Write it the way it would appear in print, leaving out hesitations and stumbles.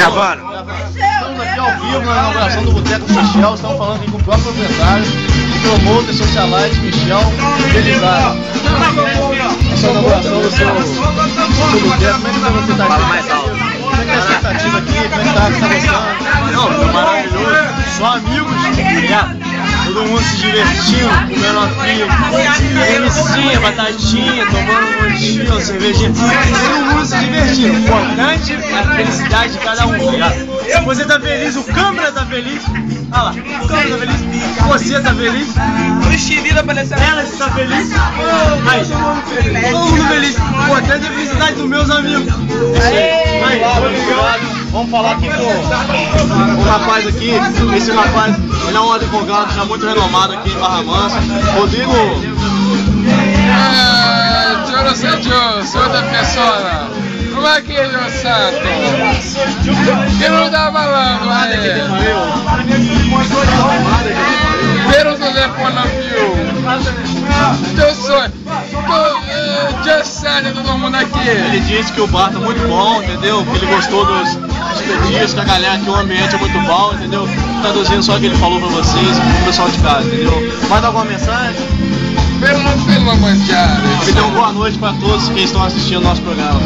Gravando. Estamos aqui ao vivo na inauguração do Boteco Michel. Estamos falando aqui com o próprio proprietário, o promotor socialite Michel Belisário. Essa inauguração do seu boteco, como é que você está aqui? Mais alto. Como é que é a expectativa aqui? Como é que está gostando? Não, tá maravilhoso. Só amigos, todo mundo se divertindo, comendo uma fria, delicinha, batatinha, tomando um montinho, uma cervejinha. Todo mundo se divertindo. O importante é a felicidade de cada um, ligado? Se você tá feliz, o câmera tá feliz. Olha lá, o câmera tá feliz, você tá feliz, O Estivida aparecendo. ela está feliz, aí, todo mundo feliz. O importante é a felicidade dos meus amigos. Aí, obrigado. Vamos falar aqui com o rapaz aqui. Esse rapaz, ele é um advogado já muito renomado aqui em Barra Mansa. Rodrigo. Yo no sé, yo soy otra persona. Como é que é, Deus santo? Quem não tá falando aí? Pero o telefone viu? Eu sou. Deus santo, todo mundo aqui. Ele disse que o bar tá muito bom, entendeu? Que ele gostou dos petiscos, que a galera aqui, o ambiente é muito bom, entendeu? Traduzindo só o que ele falou pra vocês, pro pessoal de casa, entendeu? Mais alguma mensagem? Pero não sei uma manjada. Então, boa noite pra todos que estão assistindo o nosso programa.